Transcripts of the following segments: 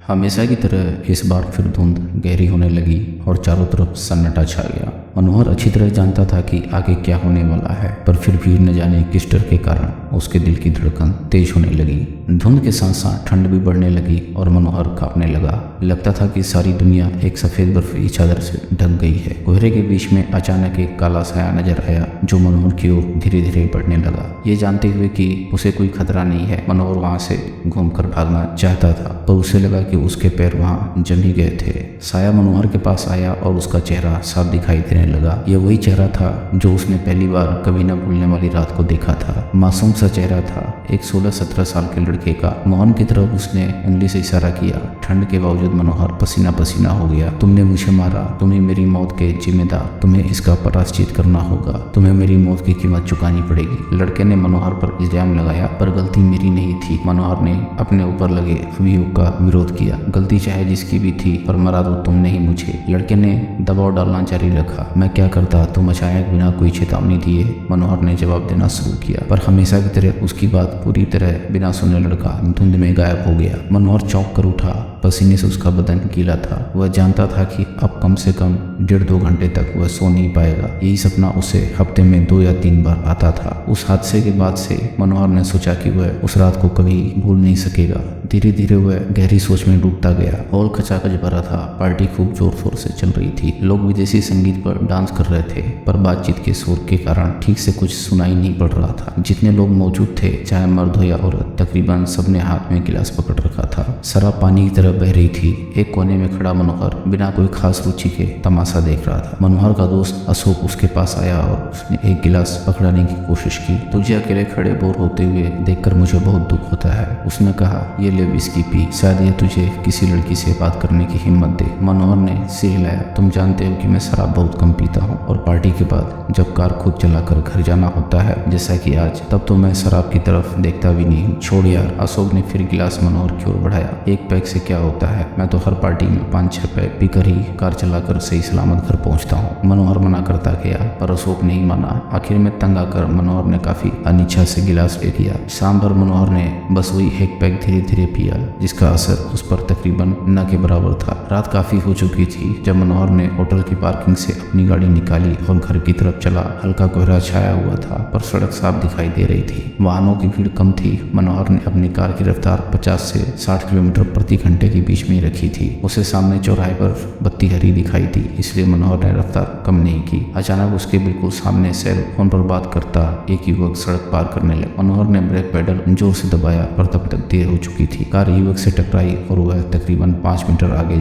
हमेशा की तरह इस बार फिर धुंध गहरी होने लगी और चारों तरफ सन्नाटा छा गया। मनोहर अच्छी तरह जानता था कि आगे क्या होने वाला है, पर फिर भी न जाने किस डर के कारण उसके दिल की धड़कन तेज होने लगी। धुंध के साथ साथ ठंड भी बढ़ने लगी और मनोहर कांपने लगा। लगता था कि सारी दुनिया एक सफेद बर्फीली चादर से ढक गई है। कोहरे के बीच में अचानक एक काला साया नजर आया जो मनोहर की ओर धीरे धीरे बढ़ने लगा। ये जानते हुए कि उसे कोई खतरा नहीं है, मनोहर वहां से घूमकर भागना चाहता था, पर उसे लगा कि उसके पैर वहां जम ही गए थे। साया मनोहर के पास आया और उसका चेहरा साफ दिखाई देने लगा। यह वही चेहरा था जो उसने पहली बार कभी न भूलने वाली रात को देखा था। मासूम सा चेहरा था, एक 16-17 साल के लड़के का। मोहन की तरफ उसने उंगली से इशारा किया। ठंड के बावजूद मनोहर पसीना पसीना हो गया। तुमने मुझे मारा, तुम्हें मेरी मौत के जिम्मेदार, तुम्हें इसका प्रायश्चित करना होगा, तुम्हें मेरी मौत की कीमत चुकानी पड़ेगी। लड़के ने मनोहर पर इल्जाम लगाया, पर गलती मेरी नहीं थी। मनोहर ने अपने ऊपर लगे अभियोग का विरोध किया। गलती चाहे जिसकी भी थी, पर मरा तो तुमने ही मुझे। लड़के ने दबाव डालना जारी रखा। मैं क्या करता, तुम अचानक बिना कोई चेतावनी दिए। मनोहर ने जवाब देना शुरू किया, पर हमेशा की तरह उसकी बात पूरी तरह बिना सुने लड़का धुंध में गायब हो गया। मनोहर चौंक कर उठा। पसीने से उसका बदन गीला था। वह जानता था कि अब कम से कम 1.5-2 घंटे तक वह सो नहीं पाएगा। यही सपना उसे हफ्ते में 2 या 3 बार आता था। उस हादसे के बाद से मनोहर ने सोचा कि वह उस रात को कभी भूल नहीं सकेगा। धीरे धीरे वह गहरी सोच में डूबता गया। हॉल खचाखच भरा था। पार्टी खूब जोर शोर से चल रही थी। लोग विदेशी संगीत पर डांस कर रहे थे, पर बातचीत के शोर के कारण ठीक से कुछ सुनाई नहीं पड़ रहा था। जितने लोग मौजूद थे, चाहे मर्द हो या औरत, तकरीबन सबने हाथ में गिलास पकड़ रखा था। शराब पानी की तरह बह रही थी। एक कोने में खड़ा मनोहर बिना कोई खास रुचि के तमाशा देख रहा था। मनोहर का दोस्त अशोक उसके पास आया और उसने एक गिलास पकड़ाने की कोशिश की। तुझे अकेले खड़े बोर होते हुए देखकर मुझे बहुत दुख होता है, उसने कहा। ये ले विस्की पी, शायद ये तुझे किसी लड़की से बात करने की हिम्मत दे। मनोहर ने सिर हिलाया। तुम जानते हो कि मैं शराब बहुत कम पीता हूँ, और पार्टी के बाद जब कार खुद चलाकर घर जाना होता है, जैसा कि आज, तब तो मैं शराब की तरफ देखता भी नहीं हूँ। छोड़ यार। अशोक ने फिर गिलास मनोहर की ओर बढ़ाया। एक पैक से क्या होता है, मैं तो हर पार्टी में 5-6 पैक पीकर ही कार चलाकर सही सलामत घर पहुंचता हूँ। मनोहर मना करता गया, पर अशोक नहीं माना। आखिर में तंग आकर मनोहर ने काफी अनिच्छा से गिलास ले लिया। शाम भर मनोहर ने बस वही एक पैक धीरे धीरे पिया, जिसका असर उस पर तकरीबन न के बराबर था। रात काफी हो चुकी थी जब मनोहर ने होटल की पार्किंग से अपनी गाड़ी निकाली और घर की तरफ चला। हल्का कोहरा छाया हुआ था, पर सड़क साफ दिखाई दे रही थी। वाहनों की भीड़ कम थी। मनोहर ने अपनी कार की रफ्तार 50 से 60 किलोमीटर प्रति घंटे के बीच में रखी थी। उसे सामने चौराहे पर बत्ती हरी दिखाई दी, इसलिए मनोहर ने रफ्तार कम नहीं की। अचानक उसके बिल्कुल सामने सेल फोन पर बात करता एक युवक सड़क पार करने लगा। मनोहर ने ब्रेक पेडल जोर से दबाया, पर तब तक देर हो चुकी थी। कार युवक से टकराई और वह तकरीबन 5 मीटर आगे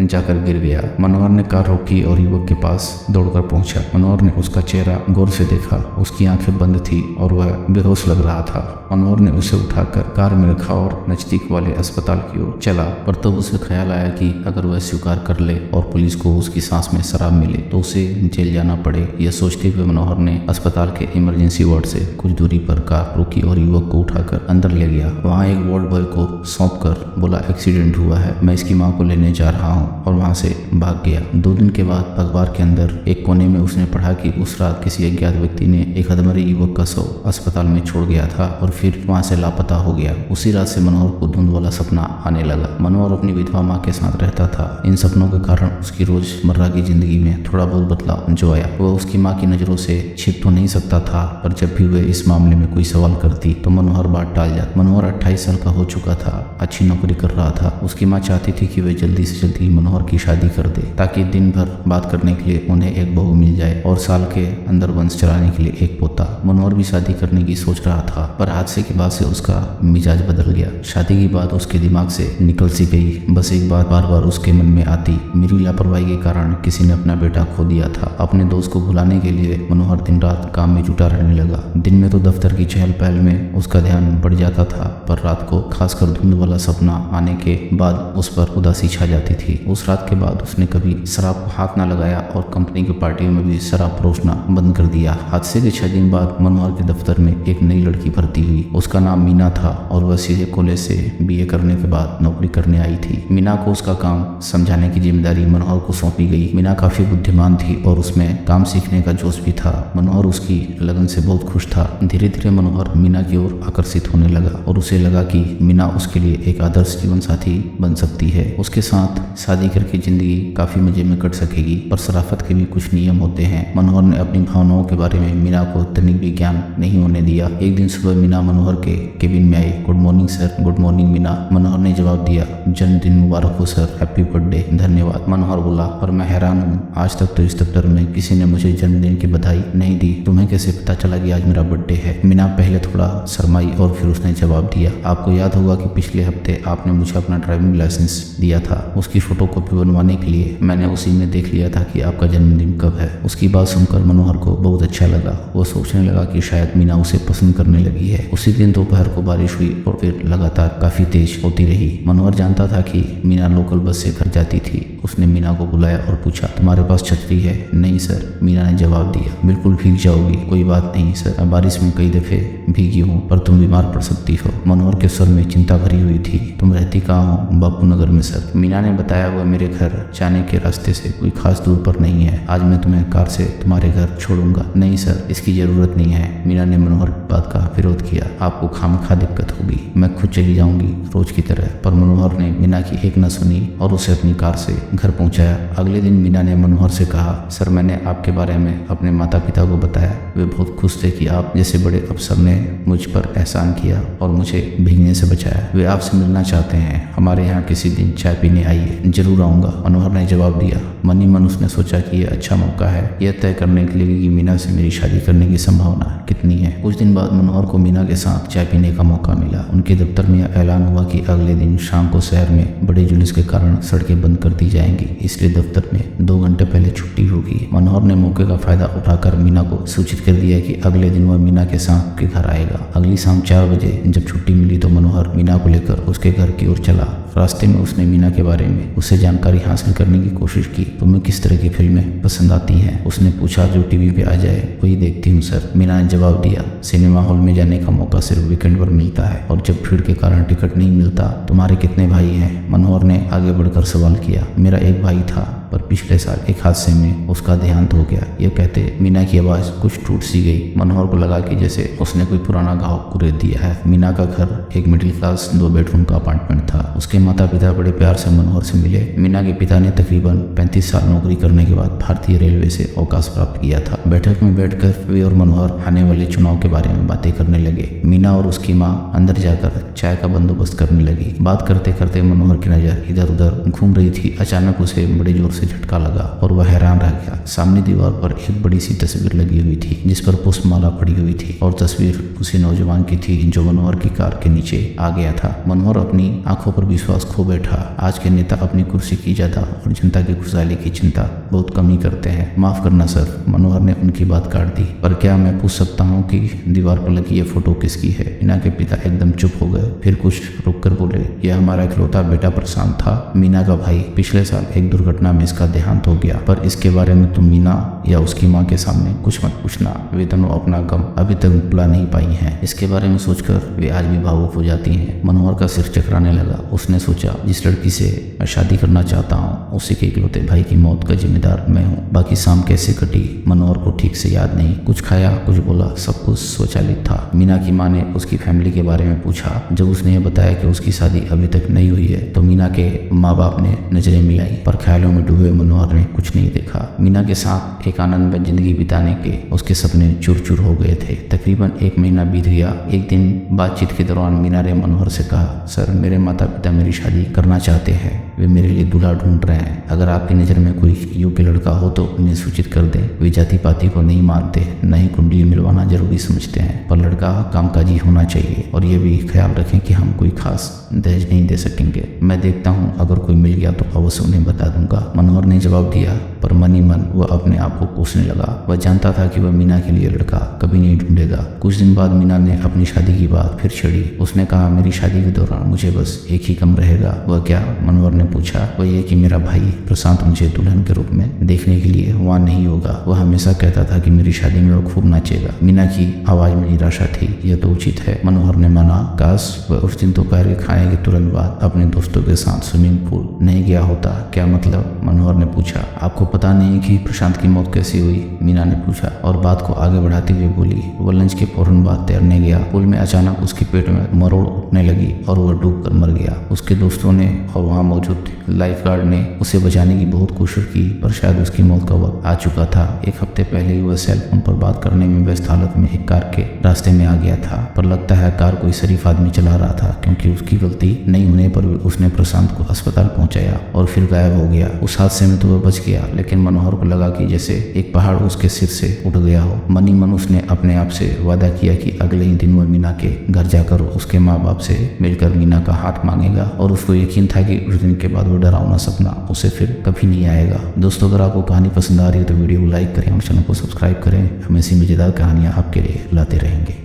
जाकर गिर गया। मनोहर ने कार रोकी और युवक के पास दौड़कर पहुंचा। मनोहर ने उसका चेहरा गौर से देखा। उसकी आंखें बंद थी और वह बेहोश लग रहा था। मनोहर ने उसे उठाकर कार में रखा और नजदीक वाले अस्पताल की ओर चला, पर तब उसे ख्याल आया कि अगर वह स्वीकार कर ले और पुलिस को उसकी सांस में शराब मिले तो उसे जेल जाना पड़े। यह सोचते हुए मनोहर ने अस्पताल के इमरजेंसी वार्ड से कुछ दूरी पर कार रोकी और युवक को उठाकर अंदर ले गया। वहाँ एक वार्ड बॉय को सौंप कर बोला, एक्सीडेंट हुआ है, मैं इसकी माँ को लेने जा रहा हूँ, और वहाँ से भाग गया। 2 दिन के बाद अखबार के अंदर एक कोने में उसने पढ़ा कि उस रात किसी अज्ञात व्यक्ति ने एक अधमरे युवक का शव अस्पताल में छोड़ गया था और फिर वहाँ से लापता हो गया। उसी रात से मनोहर को धुंध वाला सपना आने लगा। मनोहर अपनी विधवा माँ के साथ रहता था। इन सपनों के कारण उसकी रोजमर्रा की जिंदगी में थोड़ा बहुत बदलाव जो आया। वह उसकी माँ की नजरों से छिप तो नहीं सकता था, पर जब भी वह इस मामले में कोई सवाल करती तो मनोहर बात टाल जाता। मनोहर 28 साल का हो चुका था, अच्छी नौकरी कर रहा था। उसकी माँ चाहती थी कि वह जल्दी से जल्दी मनोहर की शादी कर दे, ताकि दिन भर बात करने के लिए उन्हें एक बहू मिल जाए और साल के अंदर वंश चलाने के लिए एक पोता। मनोहर भी शादी करने की सोच रहा था, पर हादसे के बाद से उसका मिजाज बदल गया। शादी की बात उसके दिमाग से निकल सी गई। बस एक बात बार बार उसके मन में आती, मेरी लापरवाही के कारण किसी ने अपना बेटा खो दिया था। अपने दोस्त को भुलाने के लिए मनोहर दिन रात काम में जुटा रहने लगा। दिन में तो दफ्तर की चहल पहल में उसका ध्यान बढ़ जाता था, पर रात को खासकर धुंध वाला सपना आने के बाद उस पर उदासी छा जाती थी। उस रात के बाद उसने कभी शराब को हाथ न लगाया और कंपनी की पार्टियों में भी शराब परोसना बंद कर दिया। हादसे के 6 दिन बाद मनोहर के दफ्तर में एक नई लड़की भर्ती हुई। हुई। उसका नाम मीना था और वह सीधे कॉलेज से BA करने के बाद नौकरी करने आई थी। मीना को उसका काम समझाने की जिम्मेदारी मनोहर को सौंपी गई। मीना काफी बुद्धिमान थी और उसमें काम सीखने का जोश भी था। मनोहर उसकी लगन से बहुत खुश था। धीरे धीरे मनोहर मीना की ओर आकर्षित होने लगा और उसे लगा कि मीना उसके लिए एक आदर्श जीवन साथी बन सकती है। उसके साथ शादी करके जिंदगी काफी मजे में कट सकेगी, पर शराफत के भी कुछ नियम होते हैं। मनोहर ने अपनी भावनाओं के बारे में मीना को तनिक भी ज्ञान नहीं होने दिया। एक दिन सुबह मीना मनोहर के केबिन में आई। Good morning sir. Good morning Meena. Manohar ने जवाब दिया, जन्मदिन मुबारक हो सर। Happy birthday. धन्यवाद। मनोहर बोला, पर मैं हैरान हूँ, आज तक तो इस दफ्तर में किसी ने मुझे जन्मदिन की बधाई नहीं दी। तुम्हें कैसे पता चला कि आज मेरा बर्थडे है? मीना पहले थोड़ा शर्माई और फिर उसने जवाब दिया, आपको याद होगा कि पिछले हफ्ते आपने मुझे अपना ड्राइविंग लाइसेंस दिया था। उसकी फोटोकॉपी बनवाने के लिए मैंने उसी में देख लिया था कि आपका जन्मदिन कब है। उसकी बात सुनकर मनोहर को बहुत अच्छा लगा। वो सोचने लगा कि शायद मीना उसे पसंद करने लगी है। उसी दिन दोपहर को बारिश हुई और फिर लगातार काफी तेज होती रही। मनोहर जानता था कि मीना लोकल बस से घर जाती थी। उसने मीना को बुलाया और पूछा, तुम्हारे पास छतरी है? नहीं सर, मीना ने जवाब दिया। बिल्कुल भीग जाओगी। कोई बात नहीं सर, मैं बारिश में कई दफे भीगी हूँ, पर तुम बीमार पड़ सकती हो। मनोहर के स्वर में चिंता भरी हुई थी। तुम रहती कहाँ हो? बापू नगर में सर। मीना ने बताया, वह मेरे घर जाने के रास्ते से कोई खास दूर पर नहीं है। आज मैं तुम्हें कार से तुम्हारे घर छोड़ूंगा। नहीं सर, इसकी जरूरत नहीं है। मीना ने मनोहर की बात का विरोध किया। आपको खामखा दिक्कत होगी, मैं खुद चली जाऊंगी रोज की तरह। पर मनोहर ने मीना की एक न सुनी और उसे अपनी कार से घर पहुंचाया। अगले दिन मीना ने मनोहर से कहा, सर मैंने आपके बारे में अपने माता पिता को बताया। वे बहुत खुश थे कि आप जैसे बड़े अफसर ने मुझ पर एहसान किया और मुझे भीगने से बचाया। वे आपसे मिलना चाहते हैं। हमारे यहाँ किसी दिन चाय पीने आइए। जरूर आऊंगा, मनोहर ने जवाब दिया। मन ही मन उसने सोचा कि यह अच्छा मौका है यह तय करने के लिए कि मीना से मेरी शादी करने की संभावना कितनी है। कुछ दिन बाद मनोहर को मीना के साथ चाय पीने का मौका मिला। उनके दफ्तर में ऐलान हुआ कि अगले दिन शाम को शहर में बड़े जुलूस के कारण सड़कें बंद कर दी जाएंगी, इसलिए दफ्तर में 2 घंटे पहले छुट्टी होगी। मनोहर ने मौके का फायदा उठाकर मीना को सूचित कर दिया कि अगले दिन वह मीना के साथ के घर आएगा। अगली शाम 4 बजे जब छुट्टी मिली तो मनोहर मीना को लेकर उसके घर की ओर चला। रास्ते में उसने मीना के बारे में उससे जानकारी हासिल करने की कोशिश की। तुम्हें किस तरह की फिल्में पसंद आती हैं? उसने पूछा। जो टीवी पे आ जाए वही देखती हूँ सर, मीना ने जवाब दिया। सिनेमा हॉल में जाने का मौका सिर्फ वीकेंड पर मिलता है और जब भीड़ के कारण टिकट नहीं मिलता। तुम्हारे कितने भाई हैं? मनोहर ने आगे बढ़कर सवाल किया। मेरा एक भाई था, पर पिछले साल एक हादसे में उसका देहांत हो गया। यह कहते मीना की आवाज कुछ टूट सी गई। मनोहर को लगा कि जैसे उसने कोई पुराना घाव कुरेद दिया है। मीना का घर एक मिडिल क्लास 2 बेडरूम का अपार्टमेंट था। उसके माता पिता बड़े प्यार से मनोहर से मिले। मीना के पिता ने तकरीबन 35 साल नौकरी करने के बाद भारतीय रेलवे से अवकाश प्राप्त किया था। बैठक में बैठकर वे और मनोहर आने वाले चुनाव के बारे में बातें करने लगे। मीना और उसकी माँ अंदर जाकर चाय का बंदोबस्त करने लगी। बात करते करते मनोहर की नजर इधर उधर घूम रही थी। अचानक उसे बड़े जोर से झटका लगा और वह हैरान रह गया। सामने दीवार पर एक बड़ी सी तस्वीर लगी हुई थी जिस पर पुष्पमाला पड़ी हुई थी और तस्वीर उसी नौजवान की थी जो मनोहर की कार के नीचे आ गया था। मनोहर अपनी आंखों पर विश्वास खो बैठा। आज के नेता अपनी कुर्सी की ज्यादा और जनता की खुशहाली की चिंता बहुत कम ही करते हैं। माफ करना सर, मनोहर ने उनकी बात काट दी। पर क्या मैं पूछ सकता हूँ कि दीवार पर लगी ये फोटो किसकी है? मीना के पिता एकदम चुप हो गए, फिर कुछ रुक कर बोले, यह हमारा इकलौता बेटा प्रशांत था, मीना का भाई। पिछले साल एक दुर्घटना में इसका देहांत हो गया, पर इसके बारे में तुम मीना या उसकी माँ के सामने कुछ मत पूछना। वे दोनों अपना गम अभी तक भुला नहीं पाई हैं। इसके बारे में सोचकर वे आज भी भावुक हो जाती हैं। मनोहर का सिर चकराने लगा। उसने सोचा, जिस लड़की से मैं शादी करना चाहता हूँ उसी के इकलौते भाई की मौत का जिम्मेदार मैं हूँ। बाकी शाम कैसे कटी मनोहर को ठीक से याद नहीं। कुछ खाया, कुछ बोला, सब कुछ स्वचालित था। मीना की माँ ने उसकी फैमिली के बारे में पूछा। जब उसने ये बताया कि उसकी शादी अभी तक नहीं हुई है तो मीना के माँ बाप ने नजरें मिलाई, पर ख्यालों में डूबे मनोहर ने कुछ नहीं देखा। मीना के साथ एक आनंदमय जिंदगी बिताने के उसके सपने चूर चूर हो गए थे। तकरीबन 1 महीना बीत गया। एक दिन बातचीत के दौरान मीना ने मनोहर से कहा, सर मेरे माता पिता मेरी शादी करना चाहते हैं। वे मेरे लिए दूल्हा ढूंढ रहे हैं। अगर आपकी नज़र में कोई योग्य लड़का हो तो उन्हें सूचित कर दें। वे जाति पाति को नहीं मानते, न ही कुंडली मिलवाना जरूरी समझते हैं, पर लड़का कामकाजी होना चाहिए। और ये भी ख्याल रखें कि हम कोई खास दहेज नहीं दे सकेंगे। मैं देखता हूँ, अगर कोई मिल गया तो अवश्य उन्हें बता दूंगा। मनोहर ने जवाब दिया, पर मन ही मन वह अपने आप को कोसने लगा। वह जानता था कि वह मीना के लिए लड़का कभी नहीं ढूंढेगा। कुछ दिन बाद मीना ने अपनी शादी की बात फिर छेड़ी। उसने कहा, मेरी शादी के दौरान मुझे बस एक ही कम रहेगा। वह क्या? मनोहर ने ने पूछा वो ये कि मेरा भाई प्रशांत मुझे दुल्हन के रूप में देखने के लिए वहाँ नहीं होगा। वह हमेशा कहता था कि मेरी शादी में वो खूब नाचेगा। मीना की आवाज में निराशा थी। यह तो उचित है, मनोहर ने माना। काश वह उस दिन दोपहर के खाने के तुरंत बाद अपने दोस्तों के साथ स्विमिंग पूल नहीं गया होता। क्या मतलब? मनोहर ने पूछा। आपको पता नहीं कि प्रशांत की मौत कैसे हुई? मीना ने पूछा और बात को आगे बढ़ाते हुए बोली। वो लंच के फौरन बाद तैरने गया। पूल में अचानक उसके पेट में मरोड़ उठने लगी और वह डूब कर मर गया। उसके दोस्तों ने और वहाँ मौजूद लाइफगार्ड ने उसे बचाने की बहुत कोशिश की, पर शायद उसकी मौत का वक्त आ चुका था। एक हफ्ते पहले ही वह सेल फोन पर बात करने में व्यस्त हालत में एक कार के रास्ते में आ गया था, पर लगता है कार कोई शरीफ आदमी चला रहा था, क्योंकि उसकी गलती नहीं होने पर भी उसने प्रशांत को अस्पताल पहुंचाया और फिर गायब हो गया। उस हादसे में तो वह बच गया, लेकिन मनोहर को लगा कि जैसे एक पहाड़ उसके सिर से उठ गया हो। मन ही मन उसने अपने आप से वादा किया कि अगले ही दिन वह मीना के घर जाकर उसके माँ बाप से मिलकर मीना का हाथ मांगेगा, और उसको यकीन था कि उस दिन के बाद वो डरावना सपना उसे फिर कभी नहीं आएगा। दोस्तों, अगर आपको कहानी पसंद आ रही है तो वीडियो को लाइक करें और चैनल को सब्सक्राइब करें। हम ऐसी मजेदार कहानियाँ आपके लिए लाते रहेंगे।